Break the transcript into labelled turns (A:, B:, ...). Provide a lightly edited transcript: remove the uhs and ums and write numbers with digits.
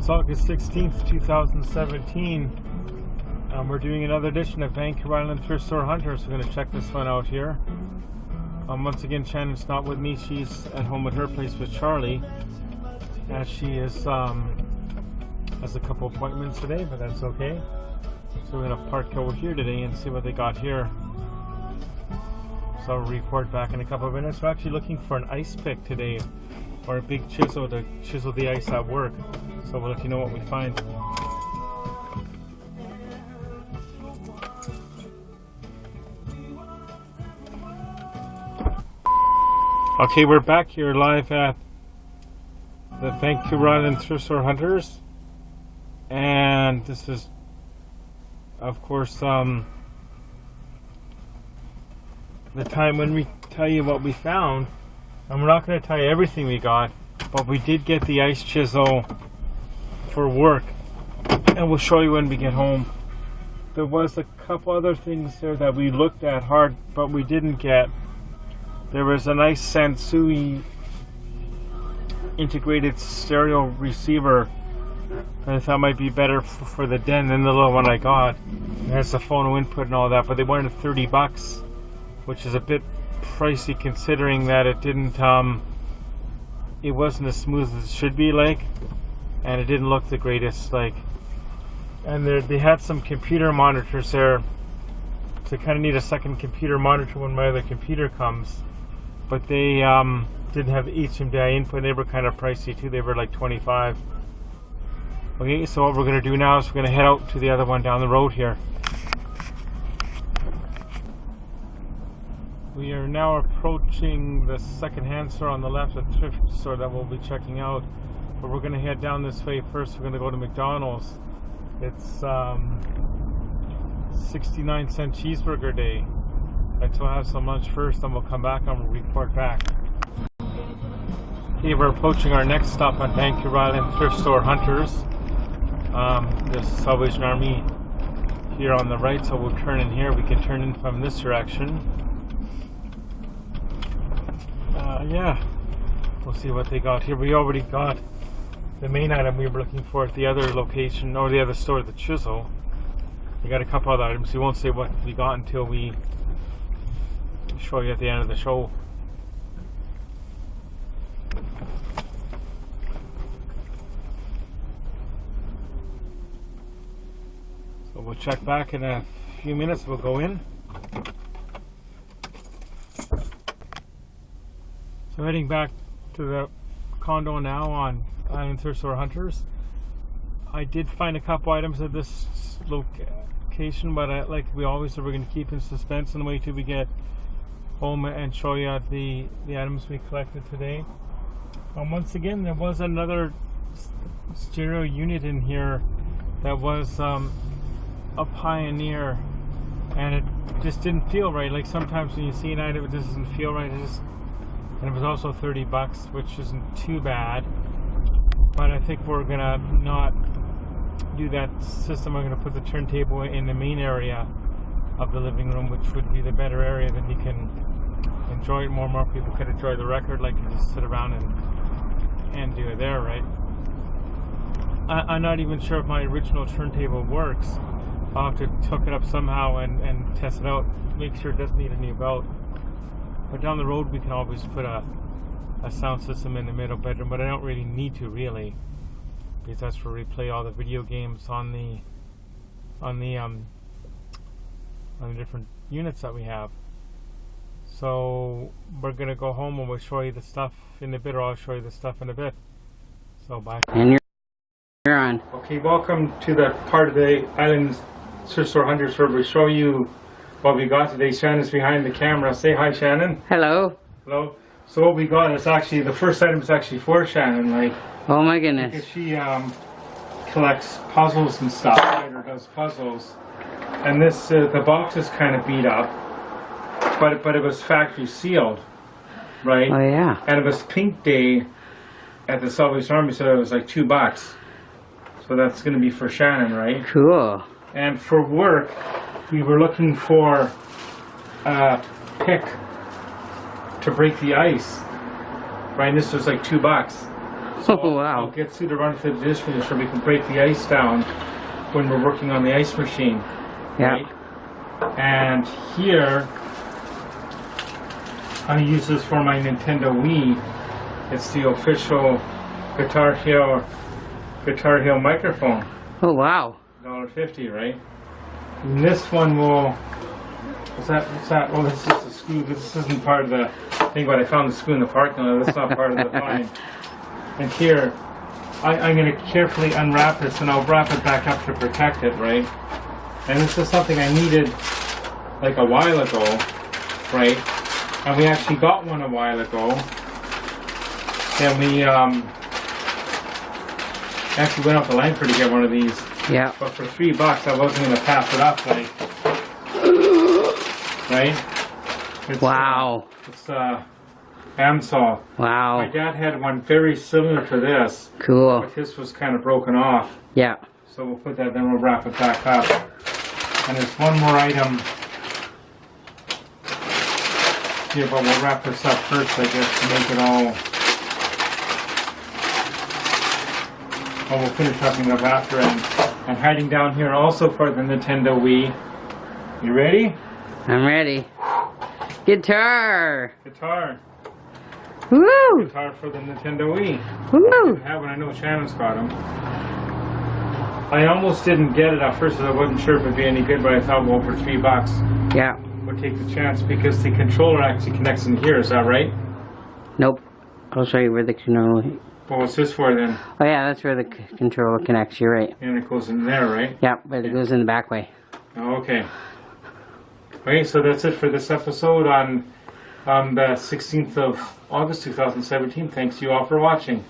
A: It's August 16th, 2017. We're doing another edition of Vancouver Island Thrift Store Hunters. We're going to check this one out here. Once again, Shannon's not with me. She's at home at her place with Charlie, as she is has a couple appointments today, but that's okay. So we're going to park over here today and see what they got here. So I'll report back in a couple of minutes. We're actually looking for an ice pick today, or a big chisel to chisel the ice at work. So we'll let you know what we find. Okay, we're back here live at the Vancouver Island Thrift Store Hunters, and this is, of course, the time when we tell you what we found. And we're not going to tell you everything we got, but we did get the ice chisel for work, and we'll show you when we get home. There was a couple other things there that we looked at hard, but we didn't get. There was a nice Sansui integrated stereo receiver that I thought might be better for the den than the little one I got. It has the phono input and all that, but they wanted $30, which is a bit pricey considering that it didn't it wasn't as smooth as it should be, like, and it didn't look the greatest, like. And they had some computer monitors there, so I kind of need a second computer monitor when my other computer comes, but they didn't have HDMI input. They were kind of pricey too. They were like $25. Okay, so what we're going to do now is we're going to head out to the other one down the road here. We are now approaching the second-hand store on the left, the thrift store that we'll be checking out. But we're going to head down this way first. We're going to go to McDonald's. It's 69-cent cheeseburger day. So we'll have some lunch first, then we'll come back and we'll report back. Okay, we're approaching our next stop on Vancouver Island Thrift Store Hunters. There's Salvation Army here on the right, so we'll turn in here. We can turn in from this direction. Yeah, we'll see what they got here. We already got the main item we were looking for at the other location, or the other store, the chisel. We got a couple other items. We won't say what we got until we show you at the end of the show. So we'll check back in a few minutes. We'll go in. So heading back to the condo now on Island Thrift Store Hunters. I did find a couple items at this location, but like we always are, we're going to keep in suspense in the way till we get home and show you the items we collected today. Once again, there was another stereo unit in here that was a Pioneer, and it just didn't feel right. Like sometimes when you see an item, it just doesn't feel right. And it was also $30, which isn't too bad. But I think we're gonna not do that system. We're gonna put the turntable in the main area of the living room, which would be the better area. Then you can enjoy it more. More people can enjoy the record, like you just sit around and do it there, right? I'm not even sure if my original turntable works. I'll have to hook it up somehow and test it out. Make sure it doesn't need a new belt. But down the road we can always put a sound system in the middle bedroom, but I don't really need to, really, because that's where we play all the video games on the different units that we have. So we're gonna go home and we'll show you the stuff in a bit, or I'll show you the stuff in a bit. So bye.
B: And you're on.
A: Okay, welcome to the part of the Island Thrift Store Hunters where we show you what we got today. Shannon's behind the camera. Say hi, Shannon.
B: Hello.
A: Hello. So what we got is actually, the first item is actually for Shannon, like.
B: Oh my goodness.
A: Because she collects puzzles and stuff, right, or does puzzles. And this, the box is kind of beat up, but it was factory sealed, right?
B: Oh yeah.
A: And it was Pink Day at the Salvation Army, so it was like $2. So that's going to be for Shannon, right?
B: Cool.
A: And for work, we were looking for a pick to break the ice, right? And this was like $2. So
B: Oh, wow.
A: I'll get Sue to run through the dishwasher so we can break the ice down when we're working on the ice machine.
B: Yeah.
A: Right? And here, I use this for my Nintendo Wii. It's the official Guitar Hero microphone.
B: Oh, wow.
A: $1.50, right? And this one will. What's that? Oh, this is the screw. This isn't part of the thing, but I found the screw in the parking lot. That's not part of the find. And here, I'm going to carefully unwrap this, and I'll wrap it back up to protect it, right? And this is something I needed like a while ago, right? And we actually got one a while ago. And we actually went up to Langford to get one of these.
B: Yeah.
A: But for $3, I wasn't going to pass it up, like, right? It's,
B: Wow.
A: It's Amsol.
B: Wow.
A: My dad had one very similar to this,
B: Cool.
A: but this was kind of broken off.
B: Yeah.
A: So we'll put that, then we'll wrap it back up. And there's one more item here, but we'll wrap this up first, I guess, to make it all. Oh, we'll finish wrapping up after. And hiding down here also for the Nintendo Wii. You ready?
B: I'm ready. Guitar.
A: Guitar.
B: Woo!
A: Guitar for the Nintendo Wii.
B: Woo!
A: I have one. I know Shannon's got them. I almost didn't get it at first because I wasn't sure if it'd be any good, but I thought, well, for $3,
B: Yeah.
A: we'll take the chance because the controller actually connects in here. Is that right?
B: Nope. I'll show you where the controller.
A: Well, what's this for then?
B: Oh yeah, that's where the controller connects. You're right.
A: And it goes in there, right?
B: Yeah, but it goes in the back way.
A: Oh, okay. Okay, so that's it for this episode on the 16th of August 2017. Thanks to you all for watching.